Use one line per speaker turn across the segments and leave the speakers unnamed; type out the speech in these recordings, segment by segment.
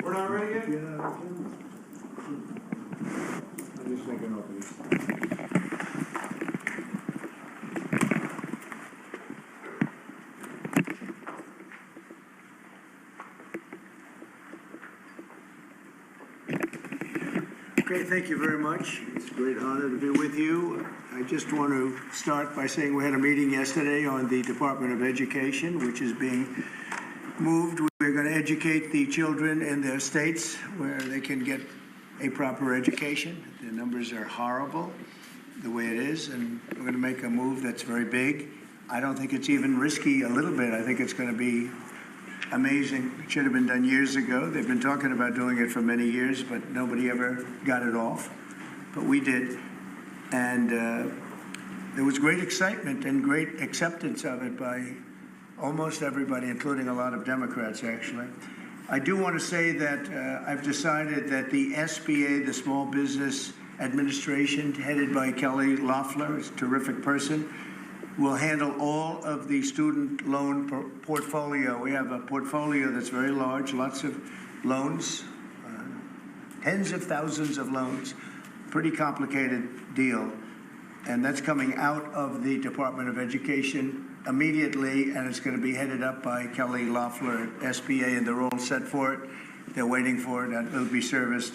We're not ready yet?
Yeah, I'm just making openings.
Okay, thank you very much. It's a great honor to be with you. I just want to start by saying we had a meeting yesterday on the Department of Education, which is being moved. We're going to educate the children in their states where they can get a proper education. The numbers are horrible the way it is, and we're going to make a move that's very big. I don't think it's even risky a little bit. I think it's going to be amazing. It should have been done years ago. They've been talking about doing it for many years, but nobody ever got it off. But we did. And there was great excitement and great acceptance of it by almost everybody, including a lot of Democrats, actually. I do want to say that I've decided that the SBA, the Small Business Administration, headed by Kelly Loeffler, is a terrific person, will handle all of the student loan portfolio. We have a portfolio that's very large, lots of loans, tens of thousands of loans, pretty complicated deal. And that's coming out of the Department of Education immediately, and it's going to be headed up by Kelly Loeffler at SBA, and they're all set for it. They're waiting for it, and it'll be serviced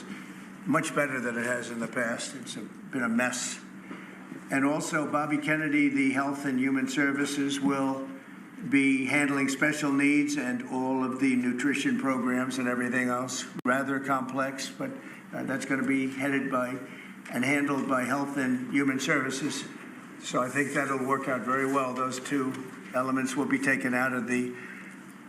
much better than it has in the past. It's been a mess. And also, Bobby Kennedy, the Health and Human Services, will be handling special needs and all of the nutrition programs and everything else. Rather complex, but that's going to be headed by and handled by Health and Human Services. So I think that'll work out very well. Those two elements will be taken out of the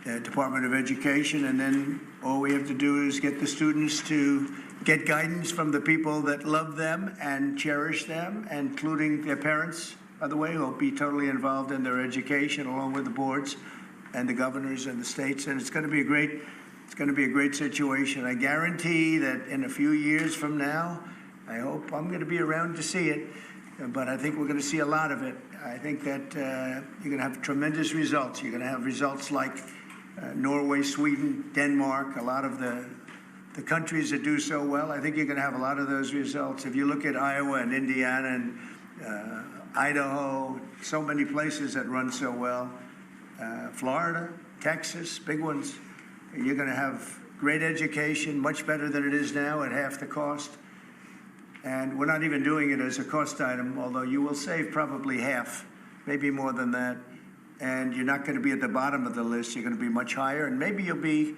Department of Education, and then all we have to do is get the students to get guidance from the people that love them and cherish them, including their parents, by the way, who will be totally involved in their education, along with the boards and the governors and the states. And it's going to be a great situation. I guarantee that in a few years from now, I hope I'm going to be around to see it, but I think we're going to see a lot of it. I think that you're going to have tremendous results. You're going to have results like Norway, Sweden, Denmark, a lot of the countries that do so well. I think you're going to have a lot of those results. If you look at Iowa and Indiana and Idaho, so many places that run so well, Florida, Texas, big ones, you're going to have great education, much better than it is now at half the cost. And we're not even doing it as a cost item, although you will save probably half, maybe more than that. And you're not going to be at the bottom of the list. You're going to be much higher. And maybe you'll be,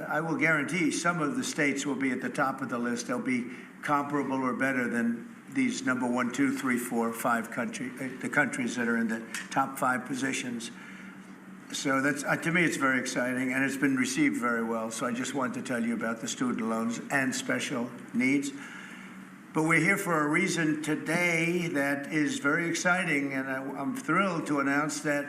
I will guarantee some of the states will be at the top of the list. They'll be comparable or better than these number 1, 2, 3, 4, 5 countries, the countries that are in the top 5 positions. So that's, to me, it's very exciting, and it's been received very well. So I just wanted to tell you about the student loans and special needs. But we're here for a reason today that is very exciting, and I'm thrilled to announce that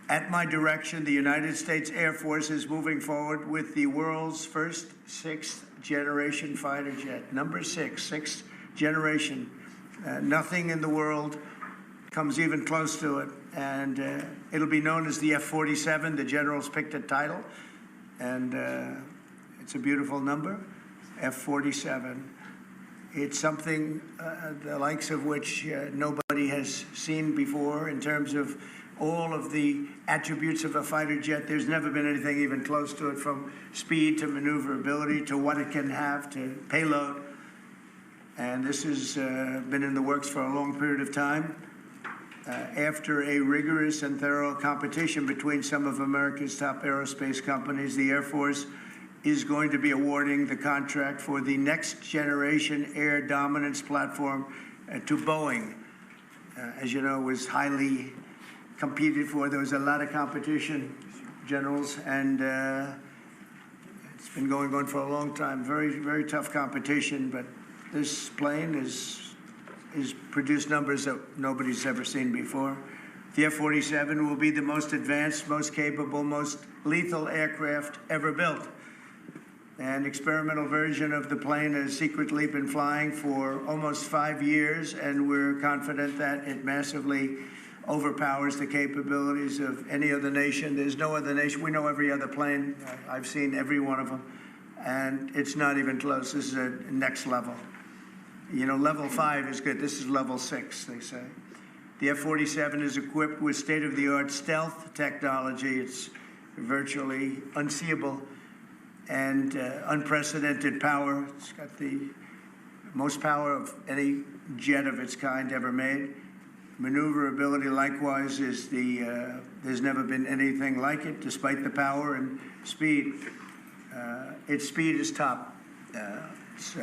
at my direction, the United States Air Force is moving forward with the world's first 6th generation fighter jet. Number 6, 6th generation. Nothing in the world comes even close to it. And it'll be known as the F-47. The generals picked a title, and it's a beautiful number, F-47. It's something the likes of which nobody has seen before in terms of all of the attributes of a fighter jet. There's never been anything even close to it, from speed to maneuverability to what it can have to payload. And this has been in the works for a long period of time. After a rigorous and thorough competition between some of America's top aerospace companies, the Air Force is going to be awarding the contract for the next generation air dominance platform to Boeing. As you know, it was highly competed for. There was a lot of competition, generals, and it's been going on for a long time. Very, very tough competition, but this plane is produced numbers that nobody's ever seen before. The F-47 will be the most advanced, most capable, most lethal aircraft ever built. An experimental version of the plane has secretly been flying for almost 5 years, and we're confident that it massively overpowers the capabilities of any other nation. There's no other nation. We know every other plane. I've seen every one of them. and it's not even close. This is a next level. You know, level 5 is good. This is level 6, they say. The F-47 is equipped with state-of-the-art stealth technology. It's virtually unseeable and unprecedented power. It's got the most power of any jet of its kind ever made. Maneuverability, likewise, is there's never been anything like it, despite the power and speed. Its speed is top. It's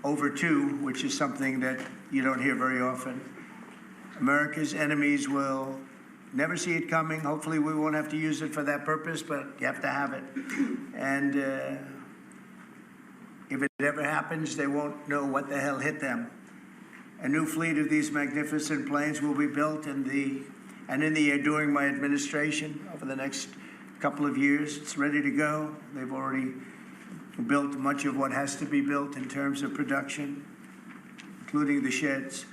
over 2, which is something that you don't hear very often. America's enemies will never see it coming. Hopefully we won't have to use it for that purpose, but you have to have it. And if it ever happens, they won't know what the hell hit them. A new fleet of these magnificent planes will be built in the air during my administration over the next couple of years. It's ready to go. They've already built much of what has to be built in terms of production, including the sheds.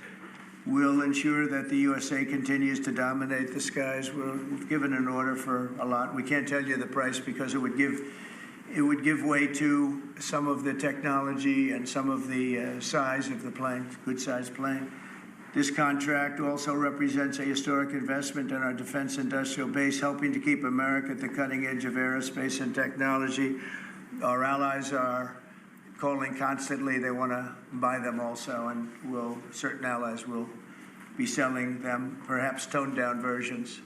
We'll ensure that the USA continues to dominate the skies. We've given an order for a lot. We can't tell you the price because it would give way to some of the technology and some of the size of the plane, good-sized plane. This contract also represents a historic investment in our defense industrial base, helping to keep America at the cutting edge of aerospace and technology. Our allies are calling constantly. They want to buy them also, and certain allies will be selling them, perhaps toned-down versions.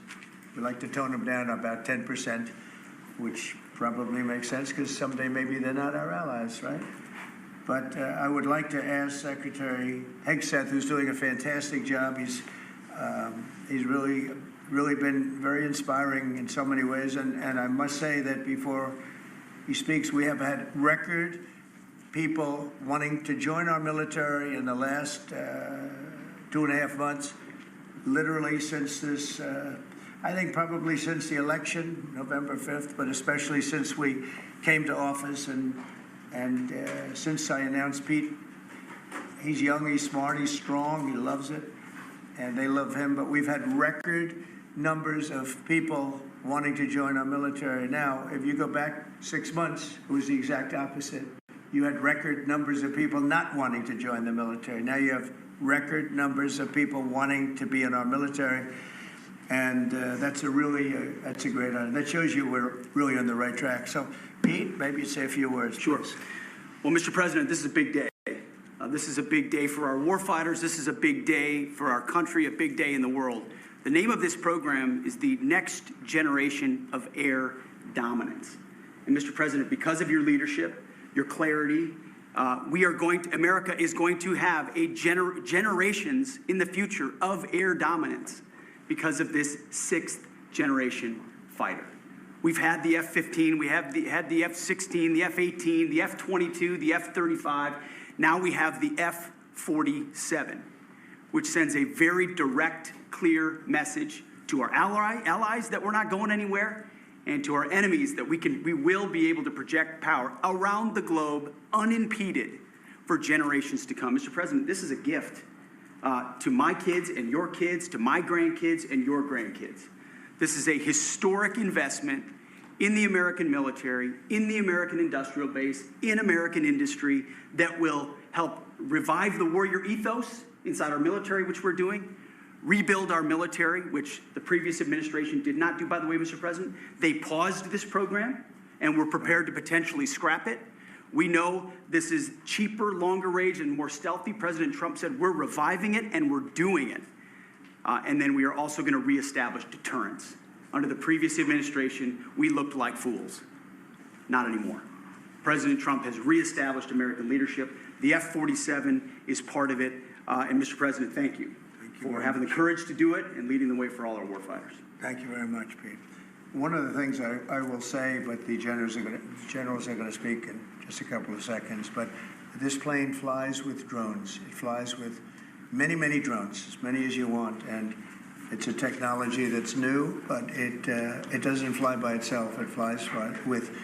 We like to tone them down about 10%, which probably makes sense because someday maybe they're not our allies, right? But I would like to ask Secretary Hegseth, who's doing a fantastic job. He's really been very inspiring in so many ways, and I must say that before he speaks, we have had record people wanting to join our military in the last 2.5 months, literally since this, I think probably since the election, November 5th, but especially since we came to office and since I announced Pete. He's young, he's smart, he's strong, he loves it, and they love him. But we've had record numbers of people wanting to join our military. Now, if you go back 6 months, it was the exact opposite. You had record numbers of people not wanting to join the military. Now you have record numbers of people wanting to be in our military. And that's a great honor. That shows you we're really on the right track. So, Pete, maybe you'd say a few words.
Sure. Well, Mr. President, this is a big day. This is a big day for our warfighters. This is a big day for our country, a big day in the world. The name of this program is the Next Generation of Air Dominance. And, Mr. President, because of your leadership, your clarity, America is going to have generations in the future of air dominance because of this 6th generation fighter. We've had the F-15, we have had the F-16, the F-18, the F-22, the F-35. Now we have the F-47, which sends a very direct, clear message to our allies that we're not going anywhere, and to our enemies that we will be able to project power around the globe unimpeded for generations to come. Mr. President, this is a gift to my kids and your kids, to my grandkids and your grandkids. This is a historic investment in the American military, in the American industrial base, in American industry that will help revive the warrior ethos inside our military, which we're doing, rebuild our military, which the previous administration did not do, by the way, Mr. President. They paused this program and were prepared to potentially scrap it. We know this is cheaper, longer range, and more stealthy. President Trump said we're reviving it and we're doing it. And then we are also going to reestablish deterrence. Under the previous administration, we looked like fools. Not anymore. President Trump has reestablished American leadership. The F-47 is part of it. And Mr. President, thank you for having the courage to do it and leading the way for all our warfighters.
Thank you very much, Pete. One of the things I will say, but the generals are going to speak in just a couple of seconds, but this plane flies with drones. It flies with many, many drones, as many as you want, and it's a technology that's new, but it doesn't fly by itself. It flies with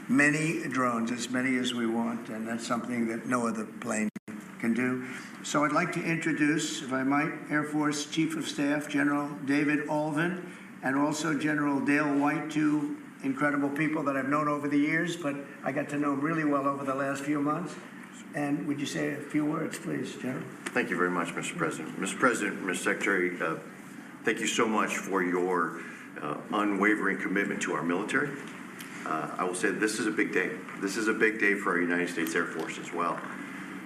many drones, as many as we want, and that's something that no other plane can do. So I'd like to introduce, if I might, Air Force Chief of Staff General David Alvin, and also General Dale White, two incredible people that I've known over the years, but I got to know them really well over the last few months. And would you say a few words, please, General?
Thank you very much, Mr. President. Mr. President, Mr. Secretary, thank you so much for your unwavering commitment to our military. I will say this is a big day. This is a big day for our United States Air Force as well.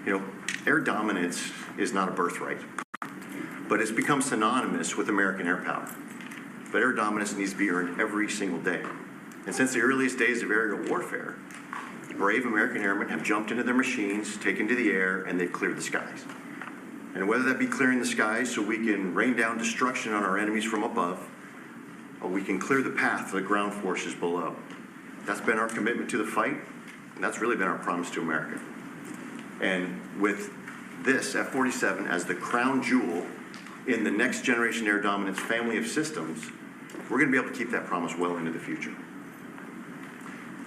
You know, air dominance is not a birthright, but it's become synonymous with American air power. But air dominance needs to be earned every single day. And since the earliest days of aerial warfare, brave American airmen have jumped into their machines, taken to the air, and they've cleared the skies. And whether that be clearing the skies so we can rain down destruction on our enemies from above, or we can clear the path to the ground forces below. That's been our commitment to the fight, and that's really been our promise to America. And with this F-47 as the crown jewel in the next generation air dominance family of systems, we're going to be able to keep that promise well into the future.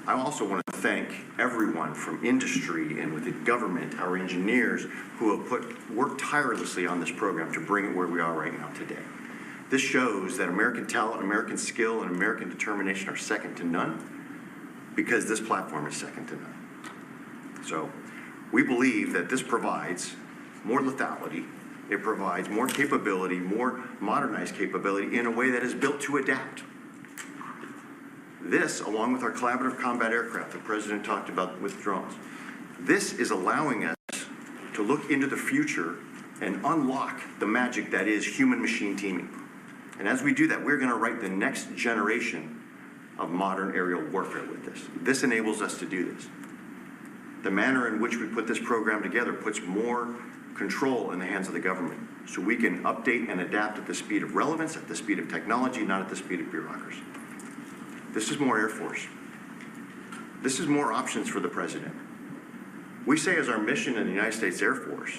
I also want to thank everyone from industry and with the government, our engineers, who have worked tirelessly on this program to bring it where we are right now today. This shows that American talent, American skill, and American determination are second to none, because this platform is second to none. So we believe that this provides more lethality, it provides more capability, more modernized capability in a way that is built to adapt. This, along with our collaborative combat aircraft the President talked about with drones, this is allowing us to look into the future and unlock the magic that is human-machine teaming. And as we do that, we're going to write the next generation of modern aerial warfare with this. This enables us to do this. The manner in which we put this program together puts more control in the hands of the government, so we can update and adapt at the speed of relevance, at the speed of technology, not at the speed of bureaucracy. This is more Air Force. This is more options for the President. We say as our mission in the United States Air Force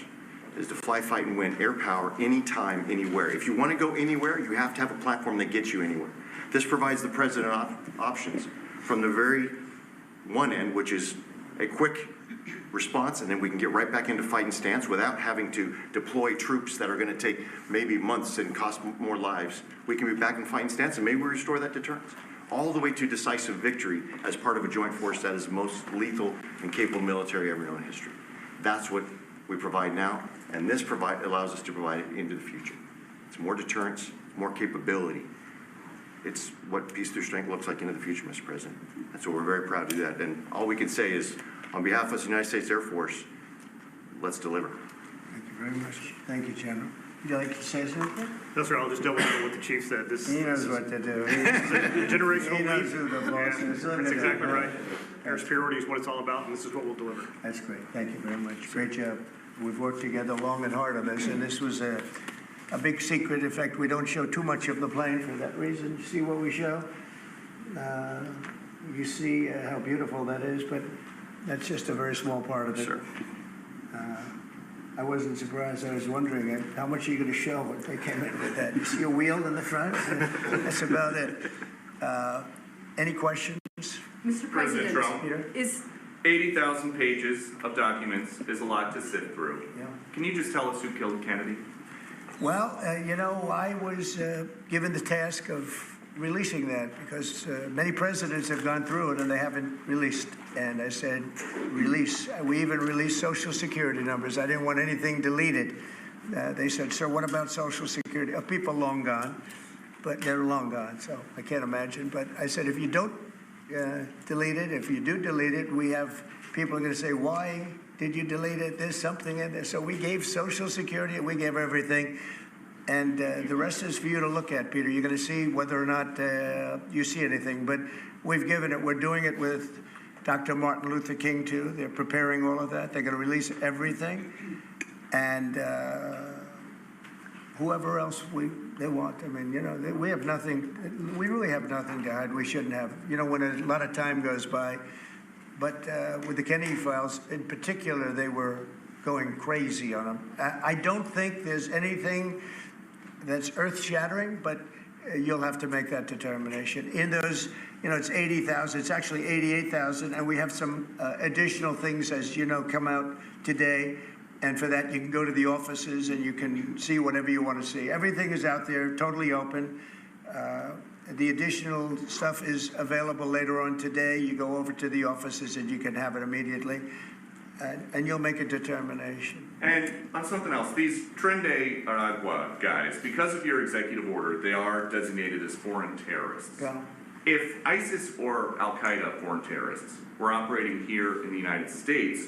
is to fly, fight, and win air power anytime, anywhere. If you want to go anywhere, you have to have a platform that gets you anywhere. This provides the President options from the very one end, which is a quick response, and then we can get right back into fight and stance without having to deploy troops that are going to take maybe months and cost more lives. We can be back in fight and stance, and maybe we restore that deterrence. All the way to decisive victory as part of a joint force that is the most lethal and capable military ever known in history. That's what we provide now, and this allows us to provide it into the future. It's more deterrence, more capability. It's what peace through strength looks like into the future, Mr. President. And so we're very proud to do that. And all we can say is, on behalf of the United States Air Force, let's deliver.
Thank you very much. Thank you, General. Would you like to say something?
No, sir, I'll just double down what the chief said.
He knows what to do.
Generational
He knows
leap.
who the boss
And
is.
that's exactly right. Air superiority is what it's all about, and this is what we'll deliver.
That's great. Thank you very much. Great job. We've worked together long and hard on this, and this was a big secret. In fact, we don't show too much of the plane for that reason. You see what we show? You see how beautiful that is, but that's just a very small part of it.
Sure.
I wasn't surprised. I was wondering how much are you going to show when they came in with that. You see a wheel in the front? That's about it. Any questions?
Mr.
President Trump,
Peter?
is
80,000 pages of documents is a lot to sift through.
Yeah.
Can you just tell us who killed Kennedy?
Well, I was given the task of releasing that because many presidents have gone through it and they haven't released. And I said, release. We even released Social Security numbers. I didn't want anything deleted. They said, sir, what about Social Security? People long gone, but they're long gone, so I can't imagine. But I said, if you don't delete it, if you do delete it, we have people are going to say, why did you delete it? There's something in there. So we gave Social Security, we gave everything. And the rest is for you to look at, Peter. You're going to see whether or not you see anything. But we've given it. We're doing it with Dr. Martin Luther King, too. They're preparing all of that. They're going to release everything. And whoever else they want. I mean, we have nothing. We really have nothing to hide. We shouldn't have. When a lot of time goes by. But with the Kennedy files, in particular, they were going crazy on them. I don't think there's anything that's earth-shattering, but you'll have to make that determination. In those, it's 80,000. It's actually 88,000, and we have some additional things, as you know, come out today. And for that, you can go to the offices and you can see whatever you want to see. Everything is out there, totally open. The additional stuff is available later on today. You go over to the offices and you can have it immediately, and you'll make a determination.
And on something else, these Tren de Aragua guys, because of your executive order, they are designated as foreign terrorists.
Yeah.
If ISIS or Al-Qaeda foreign terrorists were operating here in the United States,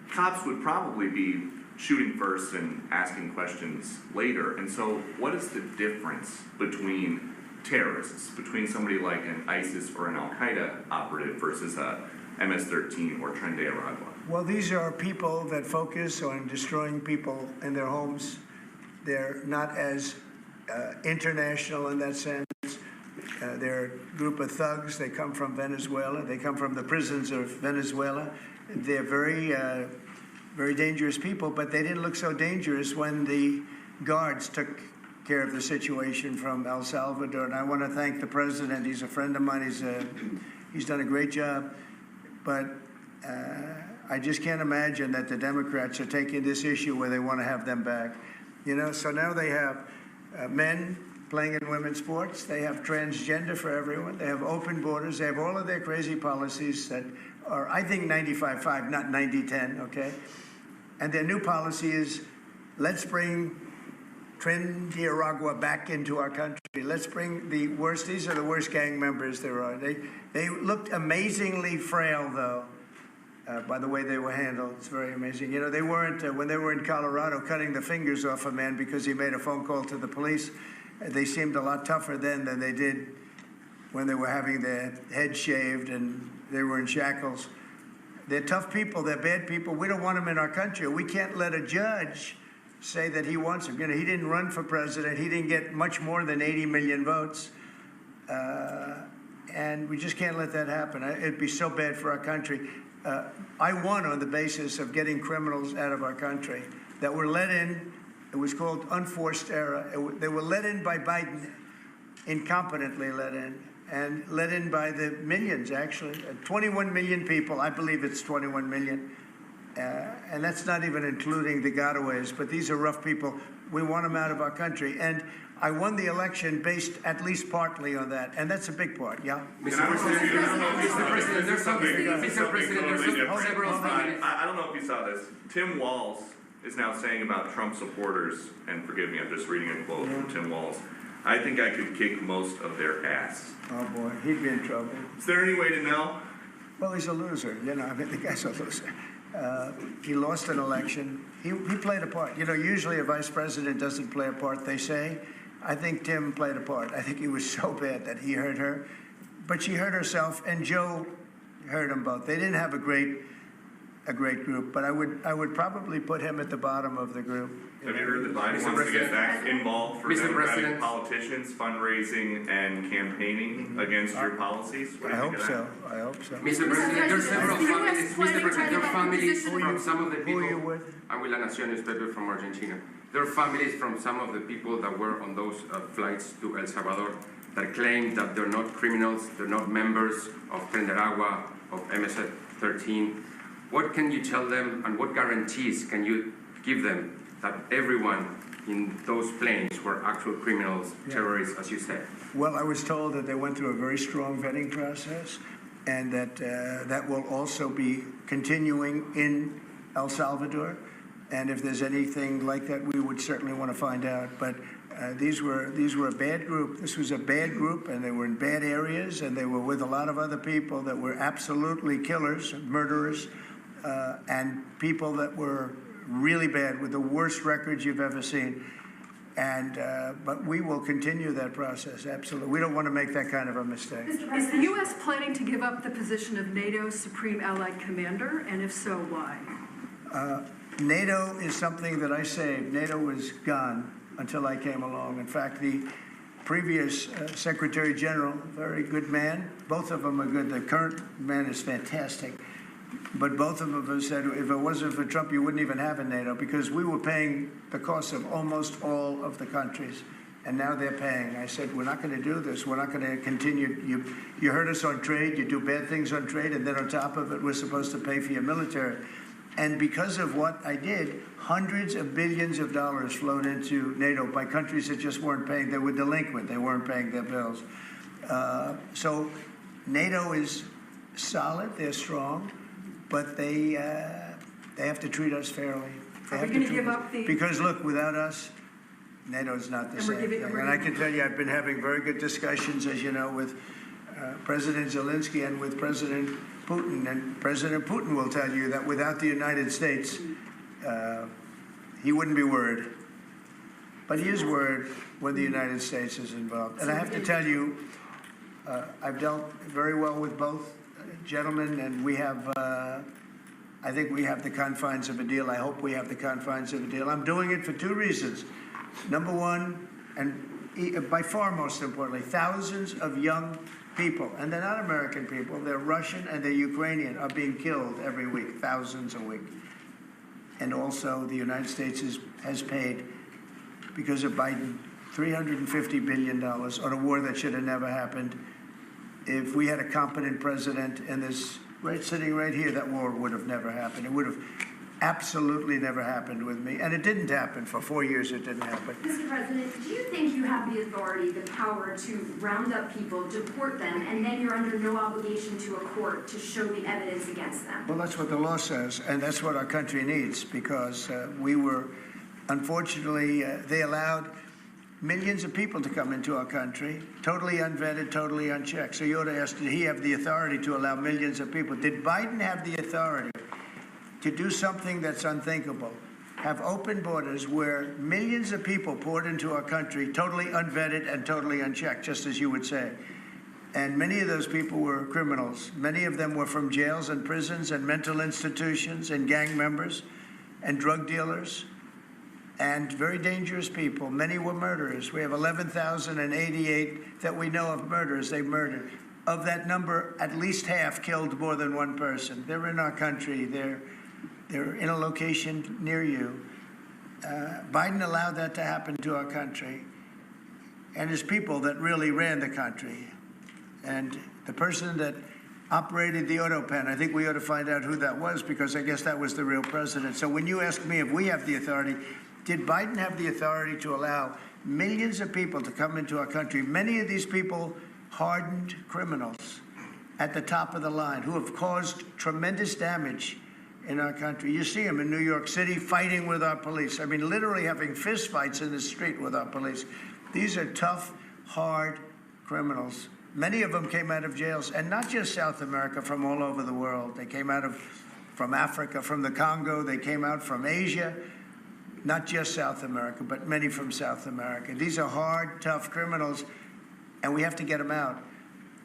cops would probably be shooting first and asking questions later. And so what is the difference between terrorists, between somebody like an ISIS or an Al-Qaeda operative versus a MS-13 or Tren de Aragua?
Well, these are people that focus on destroying people in their homes. They're not as international in that sense. They're a group of thugs. They come from Venezuela. They come from the prisons of Venezuela. They're very, very dangerous people, but they didn't look so dangerous when the guards took care of the situation from El Salvador. And I want to thank the president. He's a friend of mine. He's done a great job. But I just can't imagine that the Democrats are taking this issue where they want to have them back. You know, so now they have men playing in women's sports. They have transgender for everyone. They have open borders. They have all of their crazy policies that are, I think, 95-5, not 90-10, okay? And their new policy is, let's bring Tren de Aragua back into our country. Let's bring the worst. These are the worst gang members there are. They looked amazingly frail, though, by the way they were handled. It's very amazing. You know, they weren't, when they were in Colorado cutting the fingers off a man because he made a phone call to the police, they seemed a lot tougher then than they did when they were having their heads shaved and they were in shackles. They're tough people. They're bad people. We don't want them in our country. We can't let a judge say that he wants him. You know, he didn't run for president. He didn't get much more than 80 million votes. And we just can't let that happen. It'd be so bad for our country. I won on the basis of getting criminals out of our country that were let in. It was called unforced error. They were let in by Biden, incompetently let in, and let in by the millions, actually. 21 million people. I believe it's 21 million. And that's not even including the gotaways, but these are rough people. We want them out of our country. And I won the election based at least partly on that, and that's a big part, yeah?
Mr. President, there's several things. I don't know if you saw this. Tim Walz is now saying about Trump supporters, and forgive me, I'm just reading a quote from Tim Walz, I think I could kick most of their ass.
Oh, boy, he'd be in trouble.
Is there any way to know?
Well, he's a loser, you know, I mean, the guy's a loser. He lost an election. He played a part. You know, usually a vice president doesn't play a part, they say. I think Tim played a part. I think he was so bad that he hurt her. But she hurt herself, and Joe hurt them both. They didn't have a great group, but I would probably put him at the bottom of the group.
Have you heard that Biden wants to get back involved for Democratic politicians, fundraising and campaigning against your policies?
I hope so. I hope so.
Mr. President, there are several families. Mr. President, there are families from some of the people.
Who are you with?
I'm with La Nación newspaper from Argentina. There are families from some of the people that were on those flights to El Salvador that claim that they're not criminals, they're not members of Tren de Aragua, of MS-13. What can you tell them, and what guarantees can you give them that everyone in those planes were actual criminals, terrorists, as you said?
Well, I was told that they went through a very strong vetting process, and that that will also be continuing in El Salvador. And if there's anything like that, we would certainly want to find out. But these were a bad group. This was a bad group, and they were in bad areas, and they were with a lot of other people that were absolutely killers, murderers, and people that were really bad with the worst records you've ever seen. And but we will continue that process, absolutely. We don't want to make that kind of a mistake.
Is the U.S. planning to give up the position of NATO's Supreme Allied Commander, and if so, why?
NATO is something that I saved. NATO was gone until I came along. In fact, the previous Secretary General, very good man, both of them are good. The current man is fantastic. But both of them have said, if it wasn't for Trump, you wouldn't even have a NATO, because we were paying the cost of almost all of the countries. And now they're paying. I said, we're not going to do this. We're not going to continue. You hurt us on trade. You do bad things on trade. And then on top of it, we're supposed to pay for your military. And because of what I did, hundreds of billions of dollars flowed into NATO by countries that just weren't paying. They were delinquent. They weren't paying their bills. So NATO is solid. They're strong, but they have to treat us fairly. They
Are
have
we
to
going to
treat
give
us-
up the?
Because look, without us, NATO is not the
And we're
same
giving-
thing.
we're
And I
giving-
can tell you, I've been having very good discussions, as you know, with President Zelensky and with President Putin. And President Putin will tell you that without the United States, he wouldn't be worried. But he is worried when the United States is involved. And I have to tell you, I've dealt very well with both gentlemen, and we have, I think we have the confines of a deal. I hope we have the confines of a deal. I'm doing it for two reasons. Number one, and by far most importantly, thousands of young people, and they're not American people, they're Russian and they're Ukrainian, are being killed every week, thousands a week. And also the United States has paid, because of Biden, $350 billion on a war that should have never happened. If we had a competent president and this sitting right here, that war would have never happened. It would have absolutely never happened with me. And it didn't happen. For 4 years, it didn't happen.
Mr. President, do you think you have the authority, the power to round up people, deport them, and then you're under no obligation to a court to show the evidence against them?
Well, that's what the law says, and that's what our country needs, because we were, unfortunately, they allowed millions of people to come into our country, totally unvetted, totally unchecked. So you ought to ask, did he have the authority to allow millions of people? Did Biden have the authority to do something that's unthinkable? Have open borders where millions of people poured into our country, totally unvetted and totally unchecked, just as you would say. And many of those people were criminals. Many of them were from jails and prisons and mental institutions and gang members and drug dealers and very dangerous people. Many were murderers. We have 11,088 that we know of murderers they murdered. Of that number, at least half killed more than one person. They're in our country. They're in a location near you. Biden allowed that to happen to our country. And his people that really ran the country. And the person that operated the auto pen, I think we ought to find out who that was, because I guess that was the real president. So when you ask me if we have the authority, did Biden have the authority to allow millions of people to come into our country? Many of these people, hardened criminals at the top of the line who have caused tremendous damage in our country. You see them in New York City fighting with our police. I mean, literally having fist fights in the street with our police. These are tough, hard criminals. Many of them came out of jails, and not just South America, from all over the world. They came out from Africa, from the Congo. They came out from Asia, not just South America, but many from South America. These are hard, tough criminals, and we have to get them out.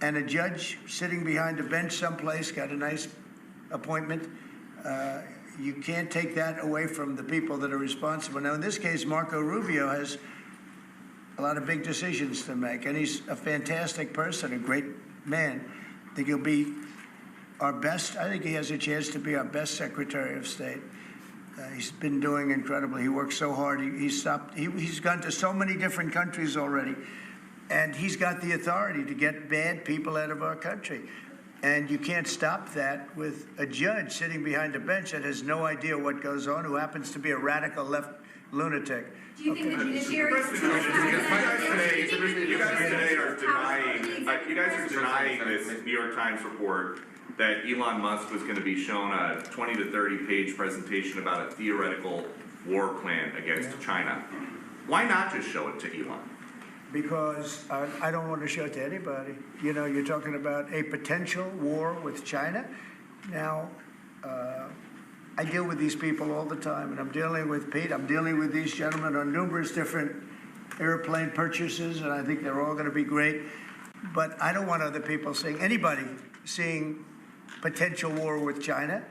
And a judge sitting behind a bench someplace got a nice appointment. You can't take that away from the people that are responsible. Now, in this case, Marco Rubio has a lot of big decisions to make, and he's a fantastic person, a great man. I think he'll be our best. I think he has a chance to be our best Secretary of State. He's been doing incredibly. He works so hard. He's gone to so many different countries already, and he's got the authority to get bad people out of our country. And you can't stop that with a judge sitting behind a bench that has no idea what goes on, who happens to be a radical left lunatic.
Do you think the judiciary?
You guys today are denying this New York Times report that Elon Musk was going to be shown a 20 to 30 page presentation about a theoretical war plan against China. Why not just show it to Elon?
Because I don't want to show it to anybody. You know, you're talking about a potential war with China. Now, I deal with these people all the time, and I'm dealing with Pete. I'm dealing with these gentlemen on numerous different airplane purchases, and I think they're all going to be great. But I don't want other people seeing potential war with China.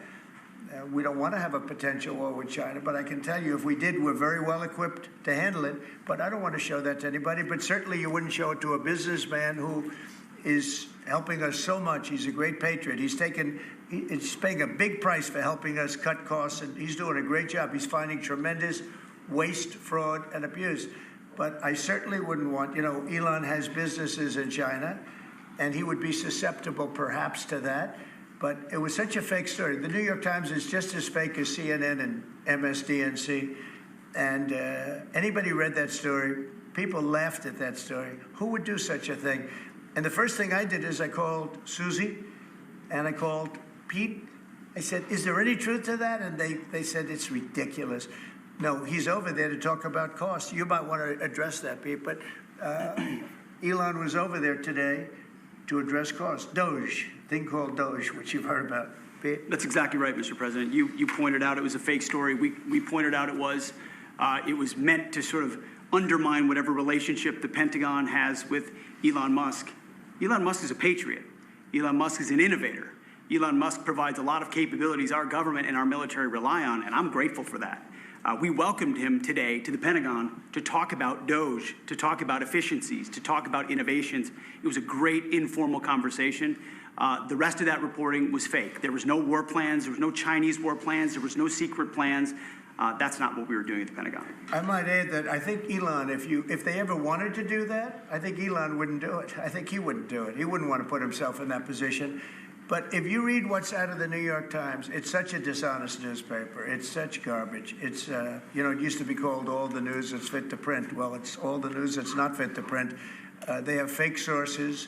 We don't want to have a potential war with China, but I can tell you if we did, we're very well equipped to handle it, but I don't want to show that to anybody. But certainly you wouldn't show it to a businessman who is helping us so much. He's a great patriot. He's paying a big price for helping us cut costs, and he's doing a great job. He's finding tremendous waste, fraud, and abuse. But I certainly wouldn't want, Elon has businesses in China, and he would be susceptible perhaps to that. But it was such a fake story. The New York Times is just as fake as CNN and MSDNC. And anybody read that story, people laughed at that story. Who would do such a thing? And the first thing I did is I called Susie and I called Pete. I said, is there any truth to that? And they said, it's ridiculous. No, he's over there to talk about cost. You might want to address that, Pete. But Elon was over there today to address cost. Doge, thing called Doge, which you've heard about. Pete?
That's exactly right, Mr. President. You pointed out it was a fake story. We pointed out it was meant to sort of undermine whatever relationship the Pentagon has with Elon Musk. Elon Musk is a patriot. Elon Musk is an innovator. Elon Musk provides a lot of capabilities our government and our military rely on, and I'm grateful for that. We welcomed him today to the Pentagon to talk about Doge, to talk about efficiencies, to talk about innovations. It was a great informal conversation. The rest of that reporting was fake. There was no war plans. There was no Chinese war plans. There was no secret plans. That's not what we were doing at the Pentagon.
I might add that I think Elon, if they ever wanted to do that, I think Elon wouldn't do it. I think he wouldn't do it. He wouldn't want to put himself in that position. But if you read what's out of the New York Times, it's such a dishonest newspaper. It's such garbage. It's, it used to be called all the news that's fit to print. Well, it's all the news that's not fit to print. They have fake sources,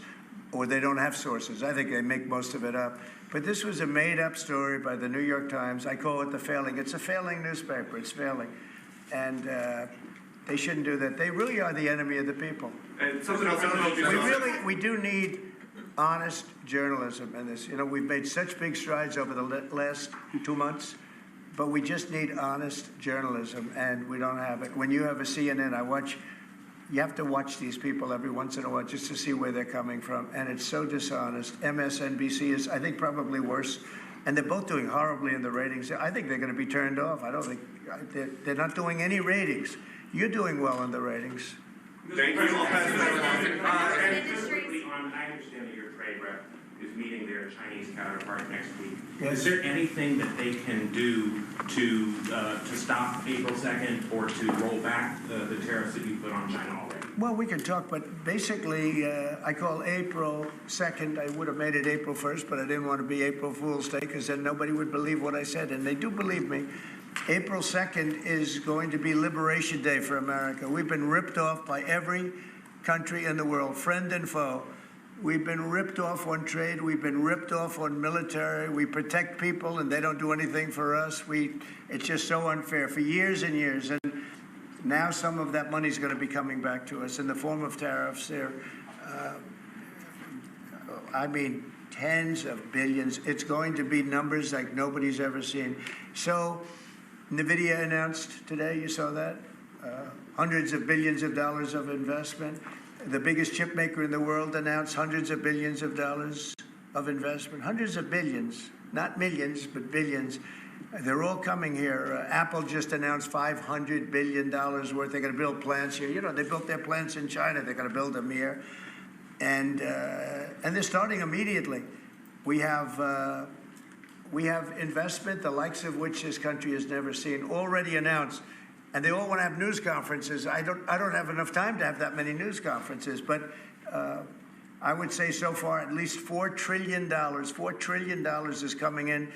or they don't have sources. I think they make most of it up. But this was a made-up story by the New York Times. I call it the failing. It's a failing newspaper. It's failing. And they shouldn't do that. They really are the enemy of the people.
And something else, I don't know if you
We do need honest journalism in this. We've made such big strides over the last 2 months, but we just need honest journalism, and we don't have it. When you have a CNN, you have to watch these people every once in a while just to see where they're coming from, and it's so dishonest. MSNBC is, I think, probably worse, and they're both doing horribly in the ratings. I think they're going to be turned off. I don't think, they're not doing any ratings. You're doing well in the ratings.
Thank you. I'll pass it on.
I understand that your trade rep is meeting their Chinese counterpart next week.
Yes.
Is there anything that they can do to stop April 2nd or to roll back the tariffs that you put on China already?
Well, we can talk, but basically, I call April 2nd. I would have made it April 1st, but I didn't want to be April Fool's Day because then nobody would believe what I said, and they do believe me. April 2nd is going to be Liberation Day for America. We've been ripped off by every country in the world, friend and foe. We've been ripped off on trade. We've been ripped off on military. We protect people, and they don't do anything for us. It's just so unfair for years and years. And now some of that money is going to be coming back to us in the form of tariffs. Tens of billions. It's going to be numbers like nobody's ever seen. So NVIDIA announced today, you saw that, hundreds of billions of dollars of investment. The biggest chip maker in the world announced hundreds of billions of dollars of investment. Hundreds of billions, not millions, but billions. They're all coming here. Apple just announced $500 billion worth. They're going to build plants here. They built their plants in China. They're going to build them here. And they're starting immediately. We have investment, the likes of which this country has never seen, already announced. And they all want to have news conferences. I don't have enough time to have that many news conferences, but I would say so far at least $4 trillion. $4 trillion is coming in.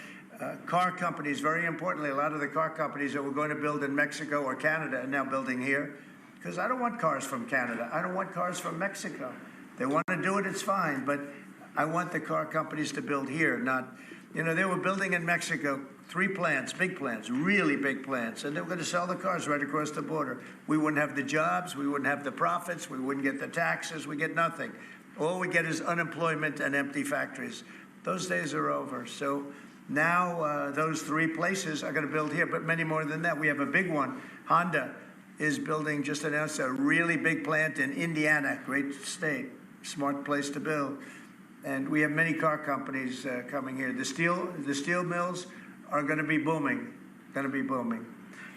Car companies, very importantly, a lot of the car companies that were going to build in Mexico or Canada are now building here, because I don't want cars from Canada. I don't want cars from Mexico. They want to do it, it's fine, but I want the car companies to build here, not, they were building in Mexico 3 plants, big plants, really big plants, and they were going to sell the cars right across the border. We wouldn't have the jobs, we wouldn't have the profits, we wouldn't get the taxes, we get nothing. All we get is unemployment and empty factories. Those days are over. So now those 3 places are going to build here, but many more than that. We have a big one. Honda is building, just announced a really big plant in Indiana, great state, smart place to build. And we have many car companies coming here. The steel mills are going to be booming,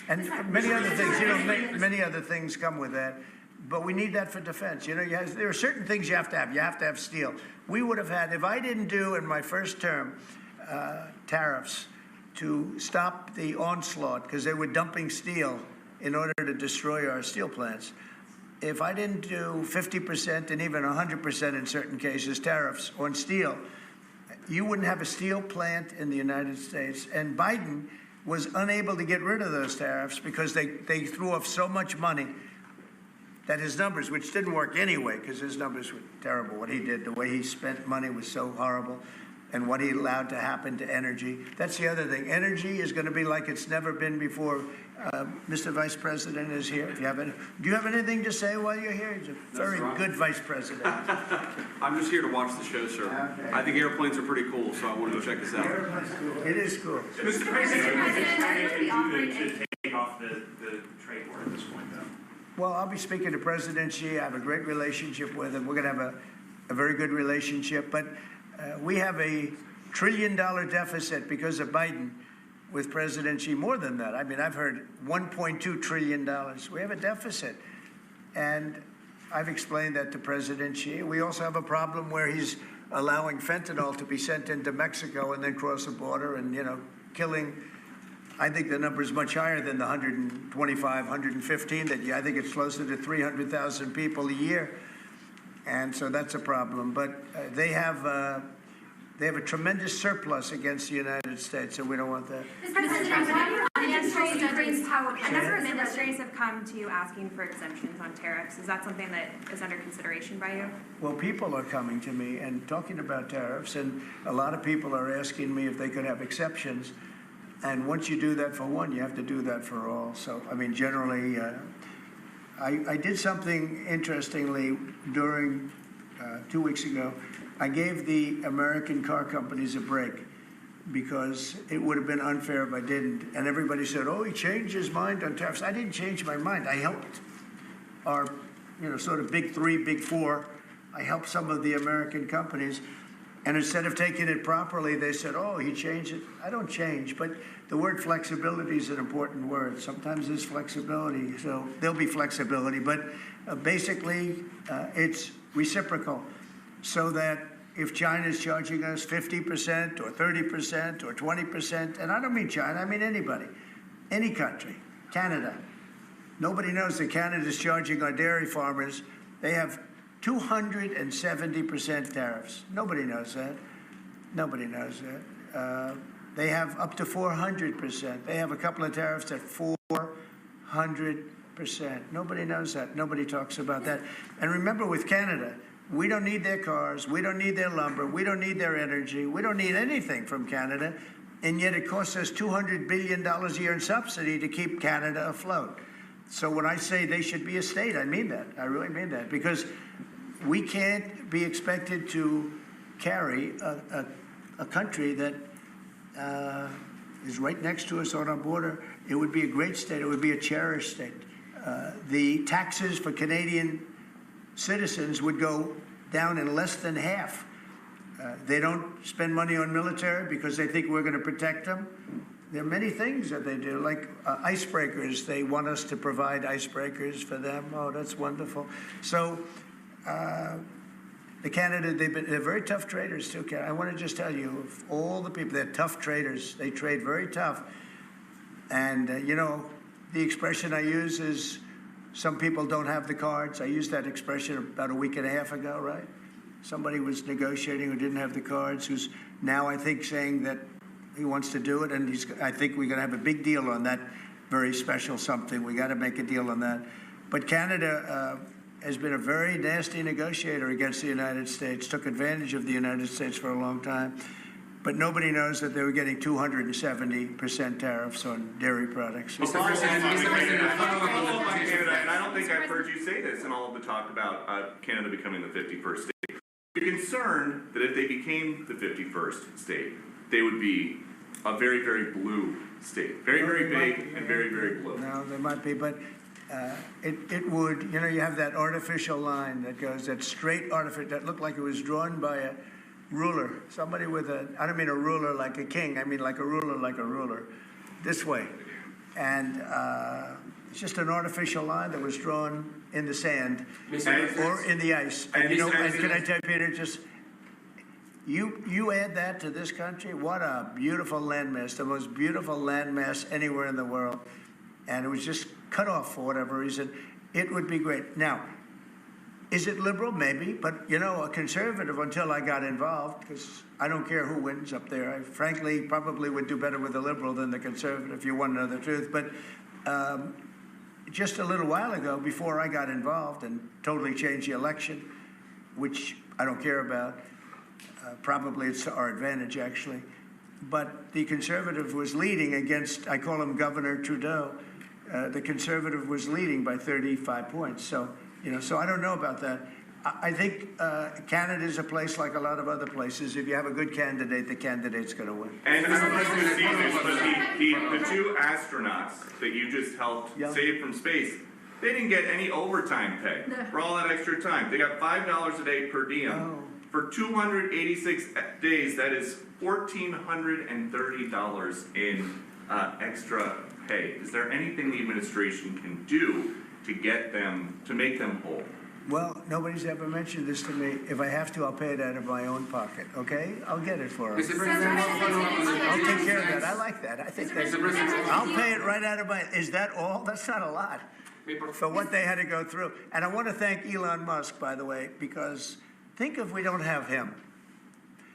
And many other things, many other things come with that. But we need that for defense. There are certain things you have to have. You have to have steel. We would have had, if I didn't do in my first term tariffs to stop the onslaught, because they were dumping steel in order to destroy our steel plants. If I didn't do 50% and even 100% in certain cases tariffs on steel, you wouldn't have a steel plant in the United States. And Biden was unable to get rid of those tariffs because they threw off so much money that his numbers, which didn't work anyway, because his numbers were terrible, what he did, the way he spent money was so horrible, and what he allowed to happen to energy. That's the other thing. Energy is going to be like it's never been before. Mr. Vice President is here. If you have do you have anything to say while you're here? He's a very good Vice President.
I'm just here to watch the show, sir.
Okay.
I think airplanes are pretty cool, so I wanted to check this out.
It is cool.
Mr. President,
To take off the trade war at this point, though.
Well, I'll be speaking to President Xi. I have a great relationship with him. We're going to have a very good relationship. But we have a $1 trillion deficit because of Biden with President Xi. More than that. I mean, I've heard $1.2 trillion. We have a deficit. And I've explained that to President Xi. We also have a problem where he's allowing fentanyl to be sent into Mexico and then cross the border and, killing. I think the number is much higher than the 125, 115 that I think it's closer to 300,000 people a year. And so that's a problem. But they have a tremendous surplus against the United States, and we don't want that.
Mr. President, why do you understand Ukraine's power?
A number of ministries have come to you asking for exemptions on tariffs. Is that something that is under consideration by you?
Well, people are coming to me and talking about tariffs, and a lot of people are asking me if they could have exceptions. And once you do that for one, you have to do that for all. So, I mean, generally, I did something interestingly during 2 weeks ago. I gave the American car companies a break because it would have been unfair if I didn't. And everybody said, oh, he changed his mind on tariffs. I didn't change my mind. I helped our, sort of big three, big four. I helped some of the American companies. And instead of taking it properly, they said, oh, he changed it. I don't change. But the word flexibility is an important word. Sometimes there's flexibility, so there'll be flexibility. But basically, it's reciprocal. So that if China is charging us 50% or 30% or 20%, and I don't mean China, I mean anybody, any country, Canada. Nobody knows that Canada is charging our dairy farmers. They have 270% tariffs. Nobody knows that. Nobody knows that. They have up to 400%. They have a couple of tariffs at 400%. Nobody knows that. Nobody talks about that. And remember, with Canada, we don't need their cars. We don't need their lumber. We don't need their energy. We don't need anything from Canada. And yet it costs us $200 billion a year in subsidy to keep Canada afloat. So when I say they should be a state, I mean that. I really mean that. Because we can't be expected to carry a country that is right next to us on our border. It would be a great state. It would be a cherished state. The taxes for Canadian citizens would go down in less than half. They don't spend money on military because they think we're going to protect them. There are many things that they do, like icebreakers. They want us to provide icebreakers for them. Oh, that's wonderful. So the Canada, they're very tough traders too. I want to just tell you, of all the people, they're tough traders. They trade very tough. And, the expression I use is, some people don't have the cards. I used that expression about a week and a half ago, right? Somebody was negotiating who didn't have the cards, who's now, I think, saying that he wants to do it, and I think we're going to have a big deal on that very special something. We got to make a deal on that. But Canada has been a very nasty negotiator against the United States, took advantage of the United States for a long time. But nobody knows that they were getting 270% tariffs on dairy products.
Mr. President, and I don't think I've heard you say this in all of the talk about Canada becoming the 51st state. You're concerned that if they became the 51st state, they would be a very, very blue state. Very, very big and very, very blue.
No, there might be, but it would, you have that artificial line that goes, that straight artificial, that looked like it was drawn by a ruler. Somebody with I don't mean a ruler like a king, I mean like a ruler, this way. And it's just an artificial line that was drawn in the sand or in the ice. And can I tell you, Peter, just, you add that to this country, what a beautiful landmass, the most beautiful landmass anywhere in the world. And it was just cut off for whatever reason. It would be great. Now, Is it liberal? Maybe. But, you know, a conservative until I got involved, because I don't care who wins up there. I frankly probably would do better with the liberal than the conservative, if you want to know the truth. But just a little while ago, before I got involved and totally changed the election, which I don't care about, probably it's to our advantage, actually. But the conservative was leading against, I call him Governor Trudeau. The conservative was leading by 35 points. So, you know, so I don't know about that. I think Canada is a place like a lot of other places. If you have a good candidate, the candidate's going to win.
And I don't know if you've seen this, but the two astronauts that you just helped save from space, they didn't get any overtime pay for all that extra time. They got $5 a day per diem. For 286 days, that is $1,430 in extra pay. Is there anything the administration can do to get them, to make them whole?
Well, nobody's ever mentioned this to me. If I have to, I'll pay it out of my own pocket, okay? I'll get it for them.
Mr. President,
I'll take care of that. I like that. I think that's... I'll pay it right out of my... Is that all? That's not a lot for what they had to go through. And I want to thank Elon Musk, by the way, because think if we don't have him.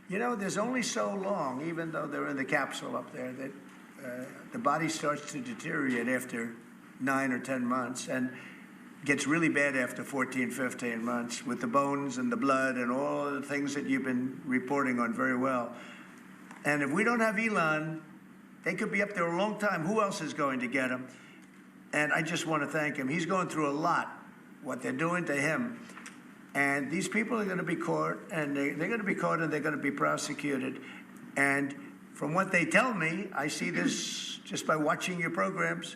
You know, there's only so long, even though they're in the capsule up there, that the body starts to deteriorate after 9 or 10 months and gets really bad after 14, 15 months with the bones and the blood and all the things that you've been reporting on very well. And if we don't have Elon, they could be up there a long time. Who else is going to get him? And I just want to thank him. He's going through a lot, what they're doing to him. And these people are going to be caught, and they're going to be caught, and they're going to be prosecuted. And from what they tell me, I see this just by watching your programs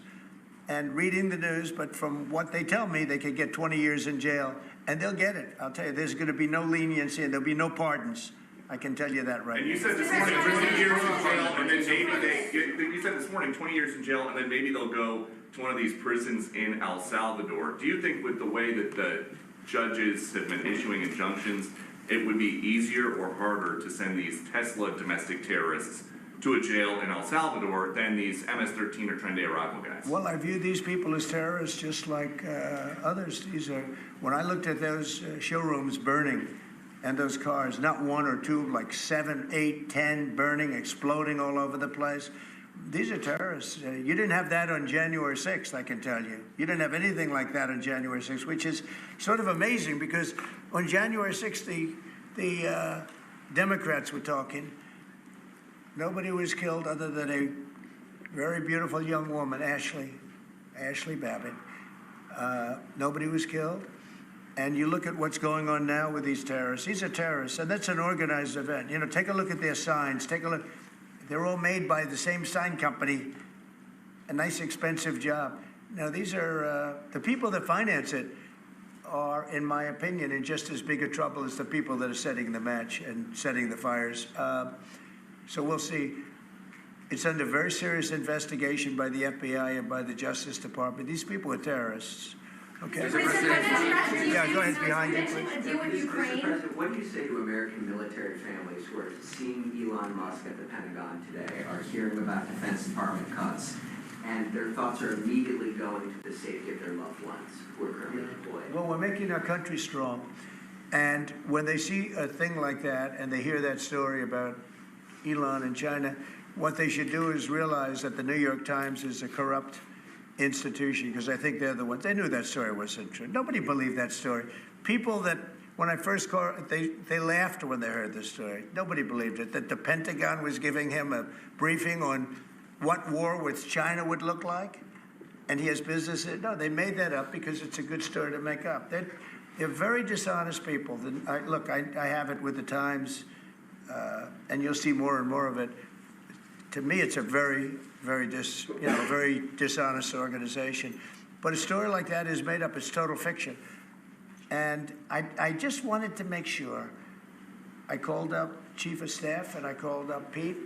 and reading the news, but from what they tell me, they could get 20 years in jail, and they'll get it. I'll tell you, there's going to be no leniency, and there'll be no pardons. I can tell you that right
And you
now.
said this morning 20 years in jail, and then maybe you said this morning 20 years in jail, and then maybe they'll go to one of these prisons in El Salvador. Do you think with the way that the judges have been issuing injunctions, it would be easier or harder to send these Tesla domestic terrorists to a jail in El Salvador than these MS-13 or Tren de Aragua guys?
Well, I view these people as terrorists just like others. These are, when I looked at those showrooms burning and those cars, not one or two, like 7, 8, 10 burning, exploding all over the place. These are terrorists. You didn't have that on January 6th, I can tell you. You didn't have anything like that on January 6th, which is sort of amazing because on January 6th, the Democrats were talking. Nobody was killed other than a very beautiful young woman, Ashley Babbitt. Nobody was killed. And you look at what's going on now with these terrorists. These are terrorists, and that's an organized event. You know, take a look at their signs. Take a look. They're all made by the same sign company. A nice, expensive job. Now, these are the people that finance it are, in my opinion, in just as big a trouble as the people that are setting the match and setting the fires. So we'll see. It's under very serious investigation by the FBI and by the Justice Department. These people are terrorists. Okay. Yeah, go ahead behind you, please.
Mr.
President, what do you say to American military families who are seeing Elon Musk at the Pentagon today, are hearing about Defense Department cuts, and their thoughts are immediately going to the safety of their loved ones who are currently deployed?
Well, we're making our country strong. And when they see a thing like that and they hear that story about Elon in China, what they should do is realize that the New York Times is a corrupt institution, because I think they're the ones. They knew that story wasn't true. Nobody believed that story. People that, when I first called, they laughed when they heard the story. Nobody believed it, that the Pentagon was giving him a briefing on what war with China would look like, and he has business. No, they made that up because it's a good story to make up. They're very dishonest people. Look, I have it with the Times, and you'll see more and more of it. To me, it's a very dishonest organization. But a story like that is made up. It's total fiction. And I just wanted to make sure. I called up Chief of Staff and I called up Pete,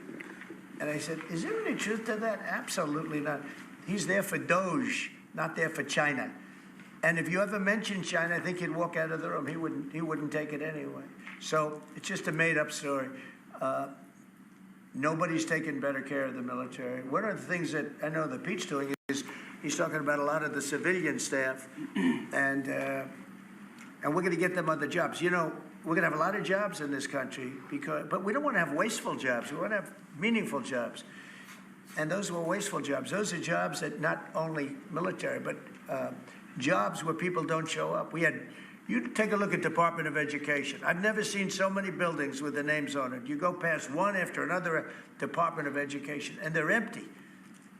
and I said, is there any truth to that? Absolutely not. He's there for Doge, not there for China. And if you ever mention China, I think he'd walk out of the room. He wouldn't take it anyway. So it's just a made-up story. Nobody's taking better care of the military. One of the things that I know that Pete's doing is he's talking about a lot of the civilian staff, and and we're going to get them other jobs. You know, we're going to have a lot of jobs in this country, but we don't want to have wasteful jobs. We want to have meaningful jobs. And those were wasteful jobs. Those are jobs that not only military, but jobs where people don't show up. You take a look at Department of Education. I've never seen so many buildings with the names on it. You go past one after another Department of Education, and they're empty.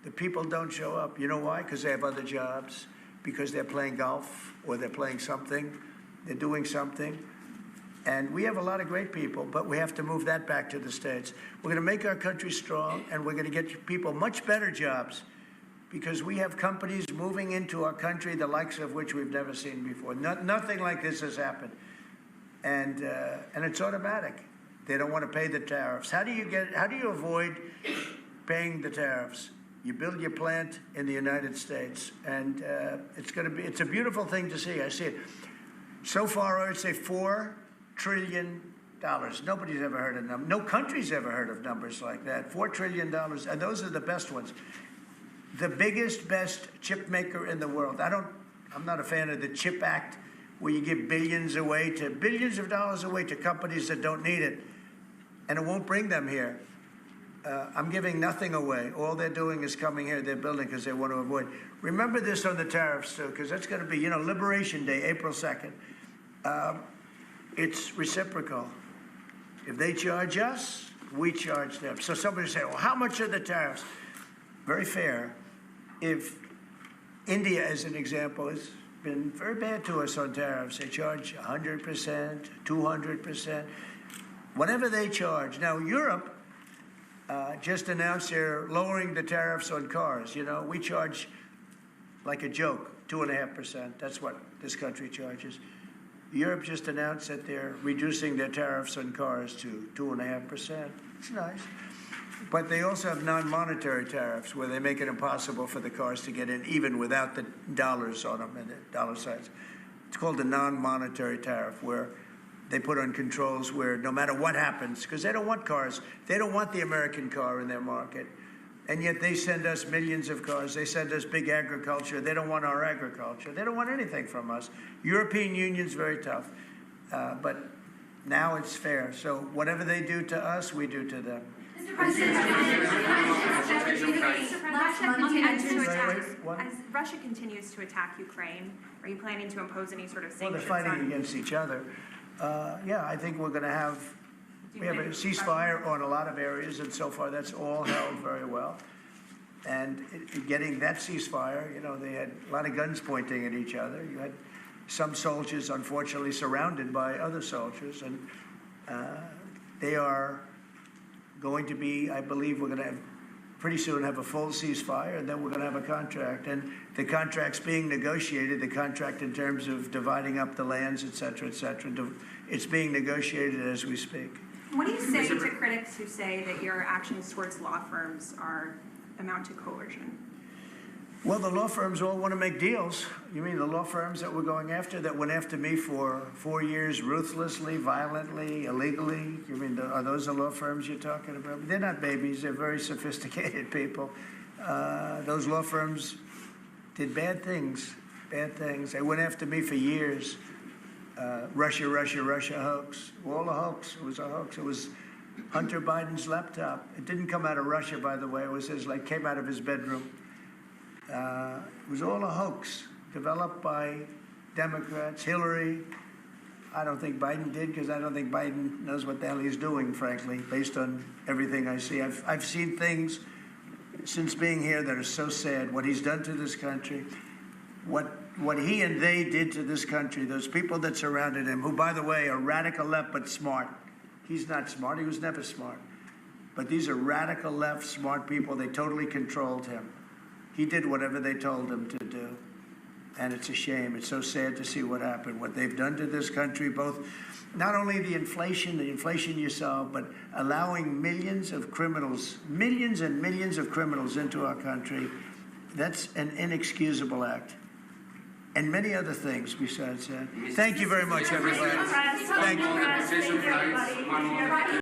The people don't show up. You know why? Because they have other jobs, because they're playing golf, or they're playing something, they're doing something. And we have a lot of great people, but we have to move that back to the States. We're going to make our country strong, and we're going to get people much better jobs, because we have companies moving into our country, the likes of which we've never seen before. Nothing like this has happened. And it's automatic. They don't want to pay the tariffs. How do you avoid paying the tariffs? You build your plant in the United States, and it's a beautiful thing to see. I see it. So far, I would say $4 trillion. Nobody's ever heard of them. No country's ever heard of numbers like that. $4 trillion, and those are the best ones. The biggest, best chip maker in the world. I'm not a fan of the CHIP Act, where you give billions of dollars away to companies that don't need it, and it won't bring them here. I'm giving nothing away. All they're doing is coming here. They're building because they want to avoid. Remember this on the tariffs, too, because that's going to be, Liberation Day, April 2nd. It's reciprocal. If they charge us, we charge them. So somebody say, well, how much are the tariffs? Very fair. If India, as an example, has been very bad to us on tariffs, they charge 100%, 200%, whatever they charge. Now, Europe just announced they're lowering the tariffs on cars. We charge like a joke, 2.5%. That's what this country charges. Europe just announced that they're reducing their tariffs on cars to 2.5%. It's nice. But they also have non-monetary tariffs where they make it impossible for the cars to get in, even without the dollars on them and the dollar signs. It's called a non-monetary tariff, where they put on controls where no matter what happens, because they don't want cars, they don't want the American car in their market. And yet they send us millions of cars. They send us big agriculture. They don't want our agriculture. They don't want anything from us. European Union's very tough. But now it's fair. So whatever they do to us, we do to them.
Mr. President, as Russia continues to attack Ukraine, are you planning to impose any sort of sanctions?
Well, they're fighting against each other. I think we're going to have a ceasefire on a lot of areas, and so far that's all held very well. And getting that ceasefire, they had a lot of guns pointing at each other. You had some soldiers, unfortunately, surrounded by other soldiers, and they are going to be, I believe we're going to pretty soon have a full ceasefire, and then we're going to have a contract. And the contract's being negotiated, the contract in terms of dividing up the lands, et cetera, et cetera. It's being negotiated as we speak.
What do you say to critics who say that your actions towards law firms amount to coercion?
Well, the law firms all want to make deals. You mean the law firms that were going after, that went after me for 4 years, ruthlessly, violently, illegally? You mean, are those the law firms you're talking about? They're not babies. They're very sophisticated people. Those law firms did bad things. They went after me for years. Russia hoax. All a hoax. It was a hoax. It was Hunter Biden's laptop. It didn't come out of Russia, by the way. It was came out of his bedroom. It was all a hoax developed by Democrats. Hillary, I don't think Biden did, because I don't think Biden knows what the hell he's doing, frankly, based on everything I see. I've seen things since being here that are so sad. What he's done to this country, what he and they did to this country, those people that surrounded him, who, by the way, are radical left but smart. He's not smart. He was never smart. But these are radical left, smart people. They totally controlled him. He did whatever they told him to do. And it's a shame. It's so sad to see what happened, what they've done to this country, both not only the inflation you saw, but allowing millions and millions of criminals into our country. That's an inexcusable act. And many other things besides that. Thank you very much, everybody. Thank you.